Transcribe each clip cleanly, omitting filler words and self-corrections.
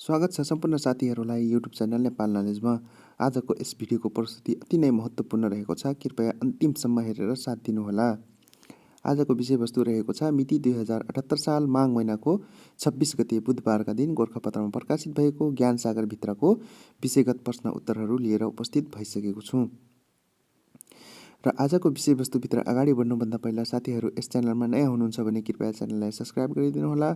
स्वागत छ सम्पूर्ण साथीहरूलाई युट्युब च्यानल नेपाल नलेजमा। आजको यस भिडियोको प्रस्तुति अति नै महत्त्वपूर्ण रहेको छ। कृपया अन्तिमसम्म हेरेर साथ दिनुहोला। आजको विषयवस्तु रहेको छ मिति 2078 साल माघ महिनाको 26 गते बुधबारका दिन गोरखापत्रमा प्रकाशित भएको ज्ञान सागर भित्रको विषयगत प्रश्न उत्तरहरू लिएर उपस्थित भइसकेको छु। र आजको विषयवस्तुभित्र अगाडि बढ्नुभन्दा पहिला साथीहरू यस च्यानलमा नयाँ हुनुहुन्छ भने कृपया च्यानललाई सब्स्क्राइब गरिदिनुहोला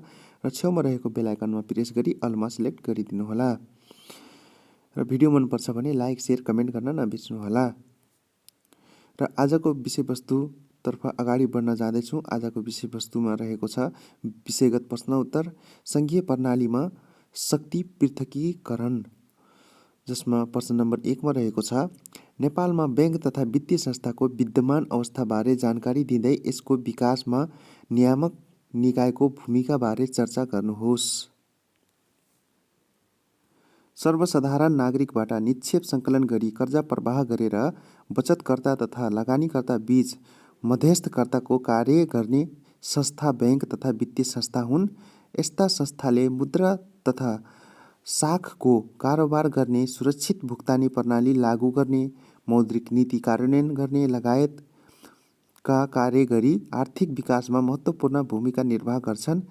र छेउमा रहेको बेल आइकनमा प्रेस गरी अलमा सिलेक्ट गरिदिनुहोला। र भिडियो मनपर्छ भने लाइक, शेयर, कमेन्ट गर्न नबिर्सनुहोला। र आजको विषयवस्तुतर्फ अगाडि बढ्न जाँदैछु। आजको विषयवस्तुमा रहेको छ विषयगत प्रश्न उत्तर सङ्घीय प्रणालीमा शक्ति पृथकीकरण, जसमा प्रश्न नम्बर 1 मा रहेको छ नेपालमा बैंक तथा वित्तीय संस्थाको विद्यमान अवस्थाबारे जानकारी दिँदै यसको विकासमा नियामक निकायको भूमिकाबारे चर्चा गर्नुहोस्। सर्वसाधारण नागरिकबाट निक्षेप सङ्कलन गरी कर्जा प्रवाह गरेर बचतकर्ता तथा लगानीकर्ता बीच मध्यस्थकर्ताको कार्य गर्ने संस्था बैंक तथा वित्तीय संस्था हुन्। यस्ता संस्थाले मुद्रा तथा साखको कारोबार गर्ने, सुरक्षित भुक्तानी प्रणाली लागू गर्ने, मौद्रिक नीति कार्यान्वयन गर्ने लगायतका कार्य गरी आर्थिक विकासमा महत्त्वपूर्ण भूमिका निर्वाह गर्छन्।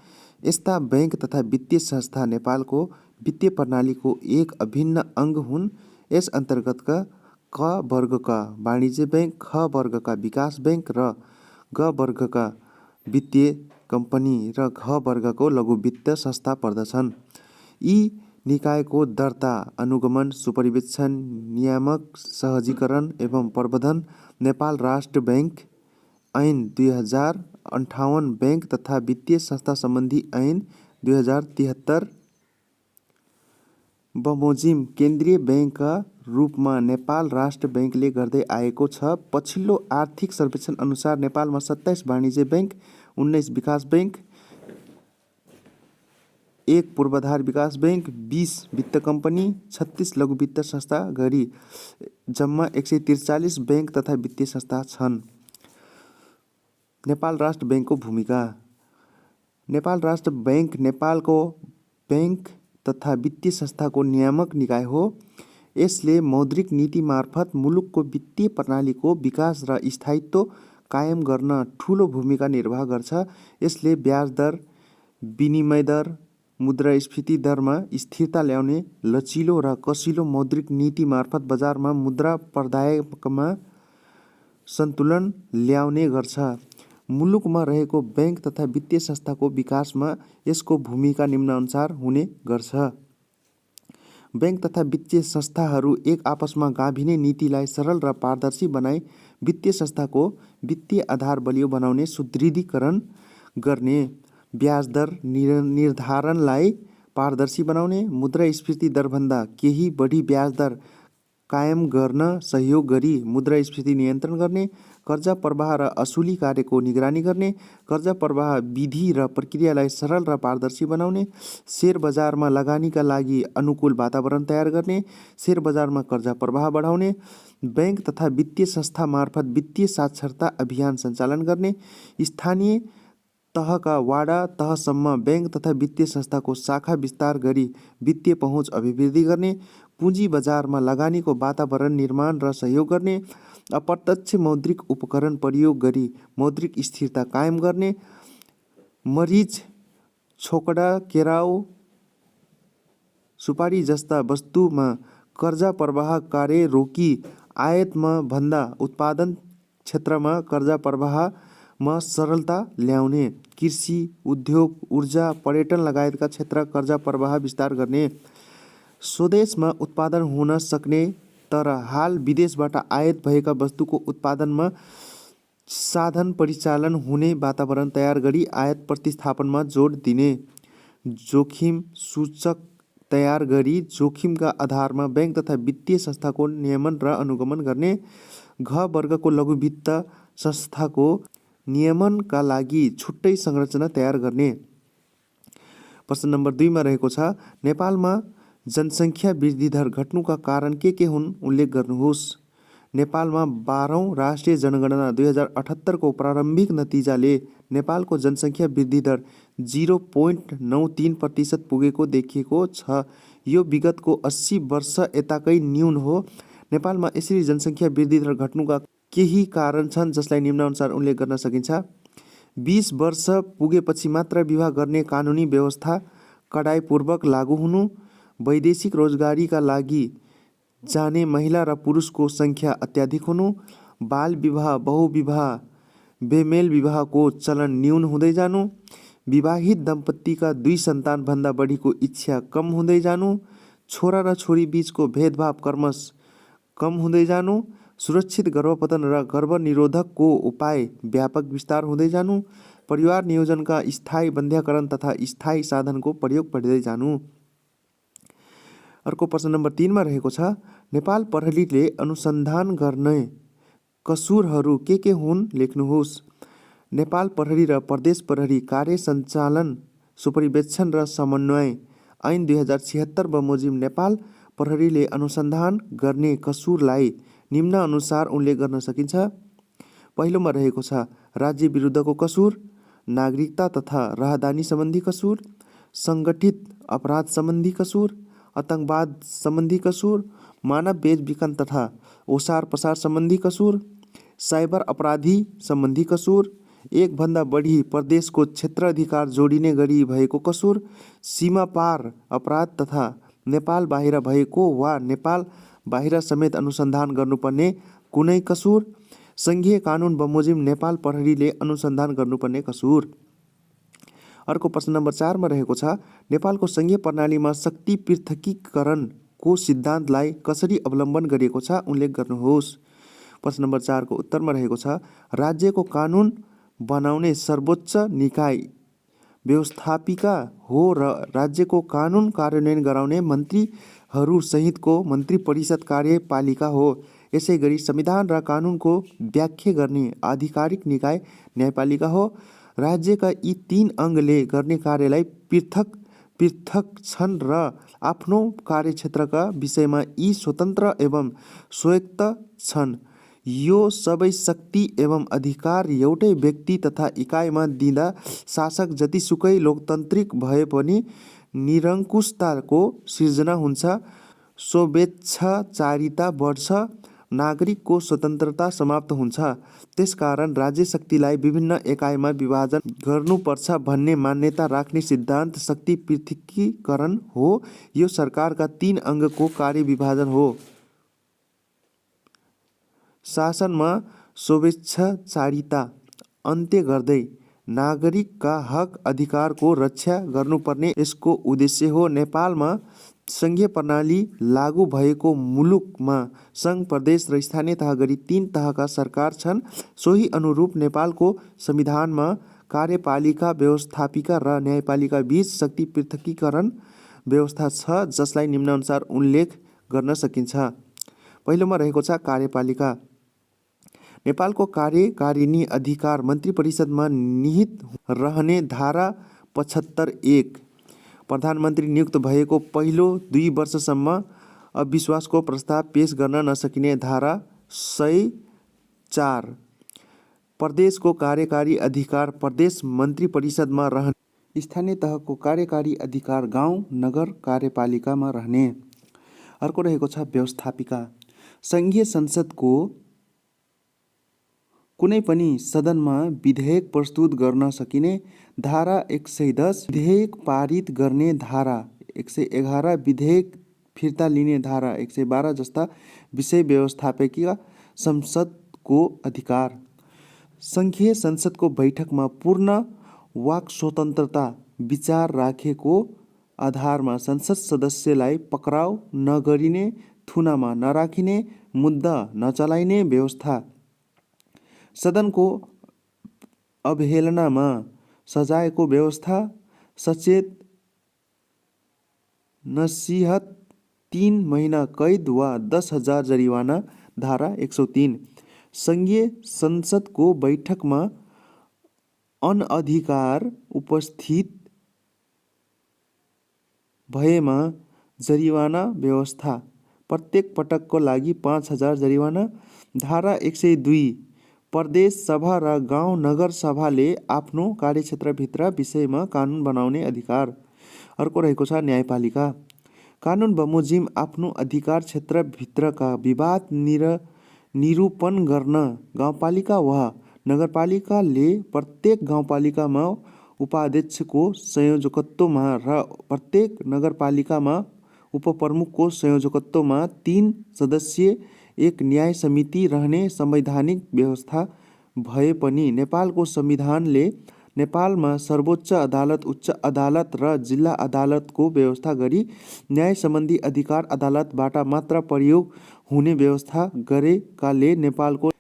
यस्ता बैंक तथा वित्तीय संस्था नेपालको वित्तीय प्रणालीको एक अभिन्न अङ्ग हुन्। यस अन्तर्गतका क वर्गका वाणिज्य बैंक, ख वर्गका विकास बैंक र ग वर्गका वित्तीय कम्पनी र घ वर्गको लघु वित्त संस्था पर्दछन्। यी निकायको दर्ता, अनुगमन, सुपरिवेक्षण, नियामक सहजीकरण एवं प्रबन्धन नेपाल राष्ट्र बैंक ऐन 2058, बैंक तथा वित्तीय संस्था सम्बन्धी ऐन 2073 बमोजिम केन्द्रीय बैंकका रूपमा नेपाल राष्ट्र बैंकले गर्दै आएको छ। पछिल्लो आर्थिक सर्वेक्षण अनुसार नेपालमा 27 वाणिज्य बैंक, 19 विकास बैंक, 1 पूर्वाधार विकास बैंक, 20 वित्त कम्पनी, 36 लघु वित्त संस्था गरी जम्मा 143 बैंक तथा वित्तीय संस्था छन्। नेपाल राष्ट्र बैंकको भूमिका। नेपाल राष्ट्र बैंक नेपालको बैंक तथा वित्तीय संस्थाको नियामक निकाय हो। यसले मौद्रिक नीति मार्फत मुलुकको वित्तीय प्रणालीको विकास र स्थायित्व कायम गर्न ठूलो भूमिका निर्वाह गर्छ। यसले ब्याज दर, विनिमय दर, मुद्रास्फीति दरमा स्थिरता ल्याउने, लचिलो र कसिलो मौद्रिक नीति मार्फत बजारमा मुद्रा प्रदायकमा सन्तुलन ल्याउने गर्छ। मुलुकमा रहेको बैंक तथा वित्तीय संस्थाको विकासमा यसको भूमिका निम्नानुसार हुने गर्छ। बैंक तथा वित्तीय संस्थाहरू एक आपसमा गाभिने नीतिलाई सरल र पारदर्शी बनाई वित्तीय संस्थाको वित्तीय आधार बलियो बनाउने, सुदृढीकरण गर्ने, ब्याज दर निर्धारणलाई पारदर्शी बनाउने, मुद्रास्फीति दरभन्दा केही बढी ब्याज दर कायम गर्न सहयोग गरी मुद्रास्फीति नियन्त्रण गर्ने, कर्जा प्रवाह र असुली कार्यको निगरानी गर्ने, कर्जा प्रवाह विधि र प्रक्रियालाई सरल र पारदर्शी बनाउने, शेयर बजारमा लगानीका लागि अनुकूल वातावरण तयार गर्ने, शेयर बजारमा कर्जा प्रवाह बढाउने, बैंक तथा वित्तीय संस्था मार्फत वित्तीय साक्षरता अभियान सञ्चालन गर्ने, स्थानीय तहका वाडा तहसम्म बैंक तथा वित्तीय संस्थाको शाखा विस्तार गरी वित्तीय पहुँच अभिवृद्धि गर्ने, पुँजी बजारमा लगानीको वातावरण निर्माण र सहयोग गर्ने, अप्रत्यक्ष मौद्रिक उपकरण प्रयोग गरी मौद्रिक स्थिरता कायम गर्ने, मरिच, छोकडा, केराउ, सुपारी जस्ता वस्तुमा कर्जा प्रवाह कार्य रोकी आयातमा भन्दा उत्पादन क्षेत्रमा कर्जा प्रवाहमा सरलता ल्याउने, कृषि, उद्योग, ऊर्जा, पर्यटन लगायतका क्षेत्र कर्जा प्रवाह विस्तार गर्ने, स्वदेशमा उत्पादन हुन सक्ने तर हाल विदेशबाट आयात भएका वस्तुको उत्पादनमा साधन परिचालन हुने वातावरण तयार गरी आयात प्रतिस्थापनमा जोड दिने, जोखिम सूचक तयार गरी जोखिमका आधारमा बैंक तथा वित्तीय संस्थाको नियमन र अनुगमन गर्ने, घ वर्गको लघु वित्त संस्थाको नियमनका लागि छुट्टै संरचना तयार गर्ने। प्रश्न नम्बर 2 मा रहेको छ नेपालमा जनसङ्ख्या वृद्धि दर घट्नुका कारण के हुन् उल्लेख गर्नुहोस्। नेपालमा 12औं राष्ट्रिय जनगणना 2078 को प्रारम्भिक नतिजाले नेपालको जनसङ्ख्या वृद्धि दर 0.93% पुगेको देखिएको छ। यो विगतको 80 वर्ष यताकै न्यून हो। नेपालमा यसरी जनसङ्ख्या वृद्धि दर घट्नुका केही कारण छन् जसलाई निम्नानुसार उल्लेख गर्न सकिन्छ। 20 वर्ष पुगेपछि मात्र विवाह गर्ने कानुनी व्यवस्था कडाइपूर्वक लागू हुनु, वैदेशिक रोजगारीका लागि जाने महिला र पुरुषको सङ्ख्या अत्याधिक हुनु, बाल विवाह, बहुविवाह, बेमेल विवाहको चलन न्यून हुँदै जानु, विवाहित दम्पतिका 2 सन्तानभन्दा बढीको इच्छा कम हुँदै जानु, छोरा र छोरी बीचको भेदभाव क्रमश कम हुँदै जानु, सुरक्षित गर्भपतन र गर्भनिरोधकको उपाय व्यापक विस्तार हुँदै जानु, परिवार नियोजनका स्थायी बन्ध्याकरण तथा स्थायी साधनको प्रयोग बढ्दै जानु। अर्को प्रश्न नम्बर 3 मा रहेको छ, नेपाल प्रहरीले अनुसन्धान गर्ने कसुरहरू के हुन् लेख्नुहोस्। नेपाल प्रहरी र प्रदेश प्रहरी कार्य सञ्चालन, सुपरिवेक्षण र समन्वय ऐन 2076 बमोजिम नेपाल प्रहरीले अनुसन्धान गर्ने कसुरलाई निम्न अनुसार उल्लेख गर्न सकिन्छ। पहिलोमा रहेको छ राज्य विरुद्धको कसुर, नागरिकता तथा राहदानी सम्बन्धी कसुर, सङ्गठित अपराध सम्बन्धी कसुर, आतंकवाद सम्बन्धी कसुर, मानव बेचबिखन तथा ओसार पसार सम्बन्धी कसुर, साइबर अपराधी सम्बन्धी कसुर, एक भन्दा बढी प्रदेशको क्षेत्र अधिकार जोडिने गरी भएको कसुर, सीमा पार अपराध तथा नेपाल बाहिर भएको वा नेपाल बाहिर समेत अनुसन्धान गर्नुपर्ने कुनै कसुर, सङ्घीय कानुन बमोजिम नेपाल प्रहरीले अनुसन्धान गर्नुपर्ने कसुर। अर्को प्रश्न नम्बर 4 मा रहेको छ, नेपालको सङ्घीय प्रणालीमा शक्ति पृथकीकरणको सिद्धान्तलाई कसरी अवलम्बन गरिएको छ उल्लेख गर्नुहोस्। प्रश्न नम्बर 4 को उत्तरमा रहेको छ, राज्यको कानुन बनाउने सर्वोच्च निकाय व्यवस्थापिका हो र राज्यको कानुन कार्यान्वयन गराउने मन्त्रीहरू सहितको मन्त्री परिषद कार्यपालिका हो। यसै गरी संविधान र कानुनको व्याख्या गर्ने आधिकारिक निकाय न्यायपालिका हो। राज्यका यी 3 अङ्गले गर्ने कार्यलाई पृथक पृथक छन् र आफ्नो कार्यक्षेत्रका विषयमा यी स्वतन्त्र एवं स्वायत्त छन्। यो सबै शक्ति एवं अधिकार एउटै व्यक्ति तथा इकाइमा दिँदा शासक जतिसुकै लोकतान्त्रिक भए पनि निरङ्कुशताको सिर्जना हुन्छ, स्वेच्छाचारिता बढ्छ, नागरिकको स्वतन्त्रता समाप्त हुन्छ। त्यसकारण राज्य शक्तिलाई विभिन्न एकाइमा विभाजन गर्नुपर्छ भन्ने मान्यता राख्ने सिद्धान्त शक्ति पृथकीकरण हो। यो सरकारका 3 अङ्गको कार्यविभाजन हो। शासनमा स्वेच्छाचारिता अन्त्य गर्दै नागरिकका हक अधिकारको रक्षा गर्नुपर्ने यसको उद्देश्य हो। नेपालमा सङ्घीय प्रणाली लागू भएको मुलुकमा सङ्घ, प्रदेश र स्थानीय तह गरी 3 तहका सरकार छन्। सोही अनुरूप नेपालको संविधानमा कार्यपालिका, व्यवस्थापिका र न्यायपालिका बीच शक्ति पृथकीकरण व्यवस्था छ जसलाई निम्नानुसार उल्लेख गर्न सकिन्छ। पहिलोमा रहेको छ कार्यपालिका। नेपालको कार्यकारिणी अधिकार मन्त्री परिषदमा निहित रहने धारा 75(1), प्रधानमन्त्री नियुक्त भएको पहिलो 2 वर्षसम्म अविश्वासको प्रस्ताव पेश गर्न नसकिने धारा 104, प्रदेशको कार्यकारी अधिकार प्रदेश मन्त्री परिषदमा रहने, स्थानीय तहको कार्यकारी अधिकार गाउँ नगर कार्यपालिकामा रहने। अर्को रहेको छ व्यवस्थापिका। सङ्घीय संसदको कुनै पनि सदनमा विधेयक प्रस्तुत गर्न सकिने धारा 110, विधेयक पारित गर्ने धारा 111, विधेयक फिर्ता लिने धारा 112 जस्ता विषय व्यवस्थापिका संसदको अधिकार। सङ्घीय संसदको बैठकमा पूर्ण वाक स्वतन्त्रता विचार राखेको आधारमा संसद सदस्यलाई पक्राउ नगरिने, थुनामा नराखिने, मुद्दा नचलाइने व्यवस्था। सदनको अवहेलनामा सजायको व्यवस्था। सचेत नसिहत 3 महिना कैद वा 10,000 जरिवाना धारा 103। सङ्घीय संसदको बैठकमा अनधिकार उपस्थित भएमा जरिवाना व्यवस्था। प्रत्येक पटकको लागि 5,000 जरिवाना। धारा 102, प्रदेश सभा र गाउँ नगर सभाले आफ्नो कार्यक्षेत्रभित्र विषयमा कानुन बनाउने अधिकार। अर्को रहेको छ न्यायपालिका। कानुन बमोजिम आफ्नो अधिकार क्षेत्रभित्रका विवाद निरूपण गर्न गाउँपालिका वा नगरपालिकाले प्रत्येक गाउँपालिकामा उपाध्यक्षको संयोजकत्वमा र प्रत्येक नगरपालिकामा उपप्रमुखको संयोजकत्वमा 3 सदस्यीय एक न्याय समिति रहने संवैधानिक व्यवस्था भए पनि नेपालको संविधानले नेपालमा सर्वोच्च अदालत, उच्च अदालत र जिल्ला अदालतको व्यवस्था गरी न्याय सम्बन्धी अधिकार अदालतबाट मात्र प्रयोग हुने व्यवस्था गरेकाले नेपालको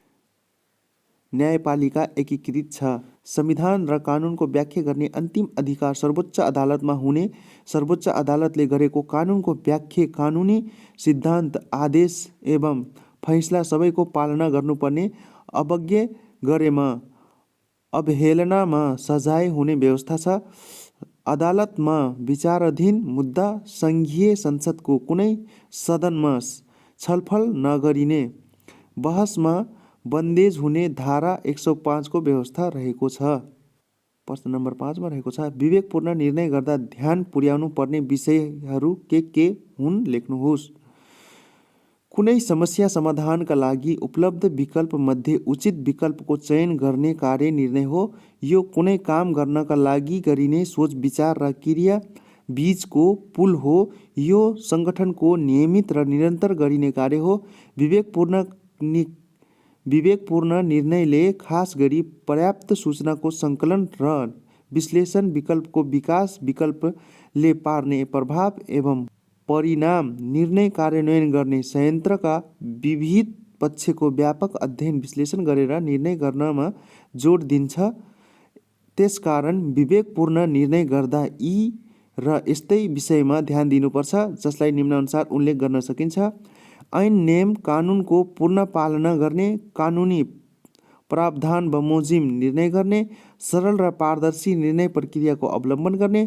न्यायपालिका एकीकृत छ। संविधान र कानुनको व्याख्या गर्ने अन्तिम अधिकार सर्वोच्च अदालतमा हुने, सर्वोच्च अदालतले गरेको कानुनको व्याख्या, कानुनी सिद्धान्त, आदेश एवं फैसला सबैको पालना गर्नुपर्ने, अवज्ञा गरेमा अवहेलनामा सजाय हुने व्यवस्था छ। अदालतमा विचाराधीन मुद्दा सङ्घीय संसदको कुनै सदनमा छलफल नगरिने, बहसमा बन्देज हुने धारा 105 को व्यवस्था रहेको छ। प्रश्न नम्बर 5 मा रहेको छ विवेकपूर्ण निर्णय गर्दा ध्यान पुर्याउनु पर्ने विषयहरू के हुन् लेख्नुहोस्। कुनै समस्या समाधानका लागि उपलब्ध विकल्प मध्ये उचित विकल्पको चयन गर्ने कार्य निर्णय हो। यो कुनै काम गर्नका लागि गरिने सोच विचार र क्रिया बीचको पुल हो। यो संगठनको नियमित र निरन्तर गरिने कार्य हो। विवेकपूर्ण निर्णयले खास गरी पर्याप्त सूचनाको सङ्कलन र विश्लेषण, विकल्पको विकास, विकल्पले पार्ने प्रभाव एवं परिणाम, निर्णय कार्यान्वयन गर्ने संयन्त्रका विविध पक्षको व्यापक अध्ययन विश्लेषण गरेर निर्णय गर्नमा जोड दिन्छ। त्यसकारण विवेकपूर्ण निर्णय गर्दा यी र यस्तै विषयमा ध्यान दिनुपर्छ, जसलाई निम्नानुसार उल्लेख गर्न सकिन्छ। ऐन नियम कानुनको पूर्ण पालना गर्ने, कानुनी प्रावधान बमोजिम निर्णय गर्ने, सरल र पारदर्शी निर्णय प्रक्रियाको अवलम्बन गर्ने,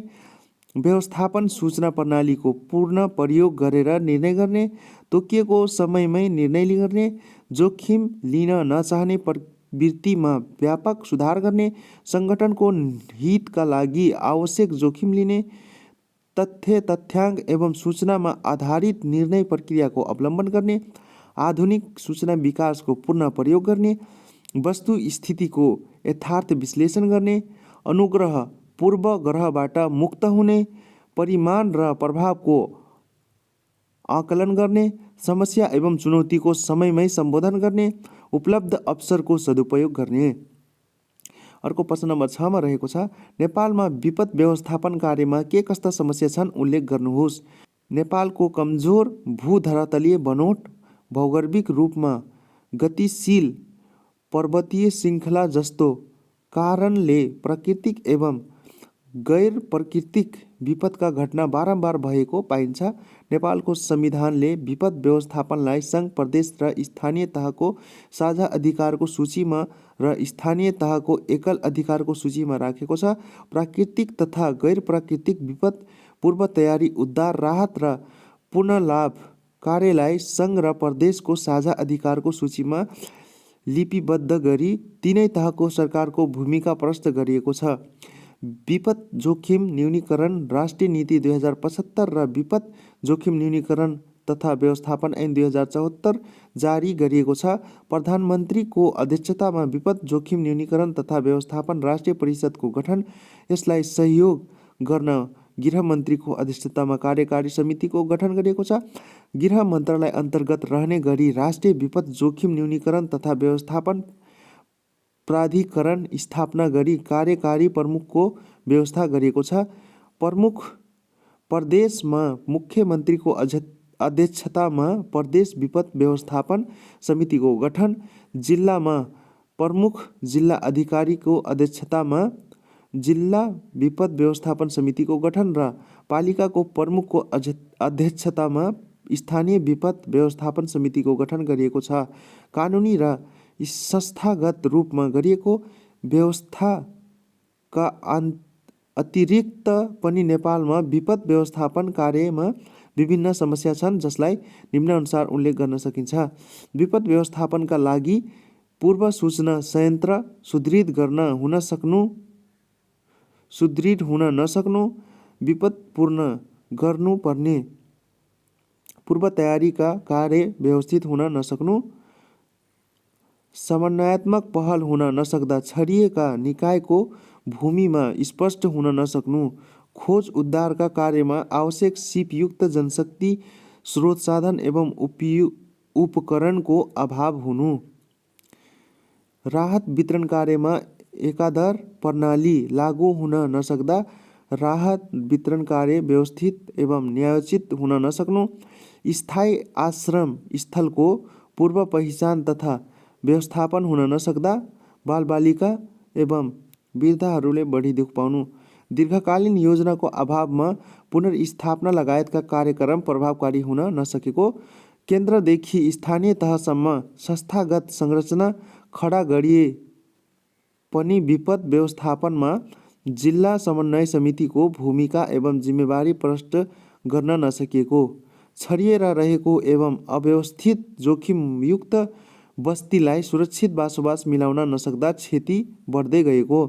व्यवस्थापन सूचना प्रणालीको पूर्ण प्रयोग गरेर निर्णय गर्ने, तोकिएको समयमै निर्णय गर्ने, जोखिम लिन नचाहने प्रवृत्तिमा व्यापक सुधार गर्ने, संगठनको हितका लागि आवश्यक जोखिम लिने, तथ्याङ्क एवं सूचनामा आधारित निर्णय प्रक्रियाको अवलम्बन गर्ने, आधुनिक सूचना विकासको पूर्ण प्रयोग गर्ने, वस्तु स्थितिको यथार्थ विश्लेषण गर्ने, अनुग्रह पूर्वग्रहबाट मुक्त हुने, परिमाण र प्रभावको आकलन गर्ने, समस्या एवं चुनौतीको समयमै सम्बोधन गर्ने, उपलब्ध अवसरको सदुपयोग गर्ने। अर्को प्रश्न नम्बर 6 मा रहेको छ नेपालमा विपद व्यवस्थापन कार्यमा के कस्ता समस्या छन् उल्लेख गर्नुहोस्। नेपालको कमजोर भूधरातलीय बनोट, भौगोलिक रूपमा गतिशील पर्वतीय श्रृङ्खला जस्तो कारणले प्राकृतिक एवं गैर प्राकृतिक विपदका घटना बारम्बार भएको पाइन्छ। नेपालको संविधानले विपद व्यवस्थापनलाई सङ्घ, प्रदेश र स्थानीय तहको साझा अधिकारको सूचीमा र स्थानीय तहको एकल अधिकारको सूचीमा राखेको छ। प्राकृतिक तथा गैर प्राकृतिक विपद पूर्व तयारी, उद्धार, राहत र पुनर्लाभ कार्यलाई सङ्घ र प्रदेशको साझा अधिकारको सूचीमा लिपिबद्ध गरी तीनै तहको सरकारको भूमिका प्रस्तुत गरिएको छ। विपद जोखिम न्यूनीकरण राष्ट्रिय नीति 2075 र विपद जोखिम न्यूनीकरण तथा व्यवस्थापन ऐन 2074 जारी गरिएको छ। प्रधानमन्त्रीको अध्यक्षतामा विपद जोखिम न्यूनीकरण तथा व्यवस्थापन राष्ट्रिय परिषदको गठन, यसलाई सहयोग गर्न गृह मन्त्रीको अध्यक्षतामा कार्यकारी समितिको गठन गरिएको छ। गृह मन्त्रालय अन्तर्गत रहने गरी राष्ट्रिय विपद जोखिम न्यूनीकरण तथा व्यवस्थापन प्राधिकरण स्थापना गरी कार्यकारी प्रमुखको व्यवस्था गरिएको छ। प्रमुख प्रदेशमा मुख्यमन्त्रीको अध्यक्षतामा प्रदेश विपद व्यवस्थापन समितिको गठन, जिल्लामा प्रमुख जिल्ला अधिकारीको अध्यक्षतामा जिल्ला विपद व्यवस्थापन समितिको गठन र पालिकाको प्रमुखको अध्यक्षतामा स्थानीय विपद व्यवस्थापन समितिको गठन गरिएको छ। कानुनी र संस्थागत रूपमा गरिएको व्यवस्थाका अतिरिक्त पनि नेपालमा विपद व्यवस्थापन कार्यमा विभिन्न समस्या छन्, जसलाई निम्नानुसार उल्लेख गर्न सकिन्छ। विपद व्यवस्थापनका लागि पूर्व सूचना संयन्त्र सुदृढ हुन नसक्नु, विपदपूर्ण गर्नुपर्ने पूर्व तयारीका कार्य व्यवस्थित हुन नसक्नु, समन्वयात्मक पहल हुन नसक्दा छरिएका निकायको भूमिमा स्पष्ट हुन नसक्नु, खोज उद्धारका कार्यमा आवश्यक सिपयुक्त जनशक्ति स्रोत साधन एवं उपकरणको अभाव हुनु, राहत वितरण कार्यमा एकाधार प्रणाली लागू हुन नसक्दा राहत वितरण कार्य व्यवस्थित एवं न्यायोचित हुन नसक्नु, स्थायी आश्रम स्थलको पूर्व पहिचान तथा व्यवस्थापन हुन नसक्दा बालबालिका एवं वृद्धहरूले बढी दुख पाउनु, दीर्घकालीन योजनाको अभावमा पुनर्स्थापना लगायतका कार्यक्रम प्रभावकारी हुन नसकेको, केन्द्रदेखि स्थानीय तहसम्म संस्थागत संरचना खडा गरिए पनि विपद व्यवस्थापनमा जिल्ला समन्वय समितिको भूमिका एवं जिम्मेवारी प्रष्ट गर्न नसकिएको, छरिएर रहेको एवं अव्यवस्थित जोखिमयुक्त बस्तीलाई सुरक्षित बसोबास मिलाउन नसक्दा क्षति बढ्दै गएको,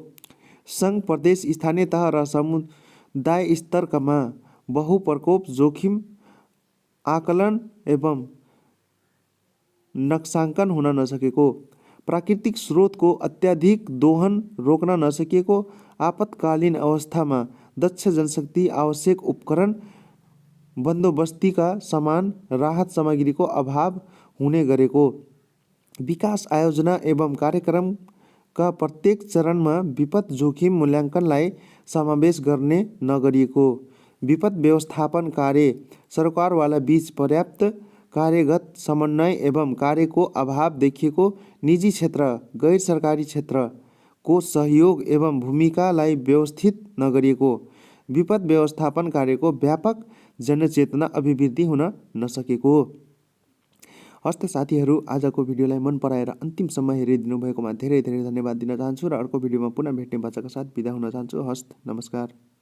सङ्घ प्रदेश स्थानीय तह र समुदाय स्तरमा बहुप्रकोप जोखिम आकलन एवं नक्साङ्कन हुन नसकेको, प्राकृतिक स्रोतको अत्याधिक दोहन रोक्न नसकिएको, आपतकालीन अवस्थामा दक्ष जनशक्ति आवश्यक उपकरण बन्दोबस्तीका समान राहत सामग्रीको अभाव हुने गरेको, विकास आयोजना एवं कार्यक्रमका प्रत्येक चरणमा विपद जोखिम मूल्याङ्कनलाई समावेश गर्ने नगरिएको, विपद व्यवस्थापन कार्य सरकारवाला बीच पर्याप्त कार्यगत समन्वय एवं कार्यको अभाव देखिएको, निजी क्षेत्र गैर सरकारी क्षेत्रको सहयोग एवं भूमिकालाई व्यवस्थित नगरिएको, विपद व्यवस्थापन कार्यको व्यापक जनचेतना अभिवृद्धि हुन नसकेको। हस्त साथीहरू, आजको भिडियोलाई मन पराएर अन्तिमसम्म हेरिदिनु भएकोमा धेरै धेरै धन्यवाद दिन चाहन्छु र अर्को भिडियोमा पुनः भेट्ने बाचाका साथ बिदा हुन चाहन्छु। हस्त, नमस्कार।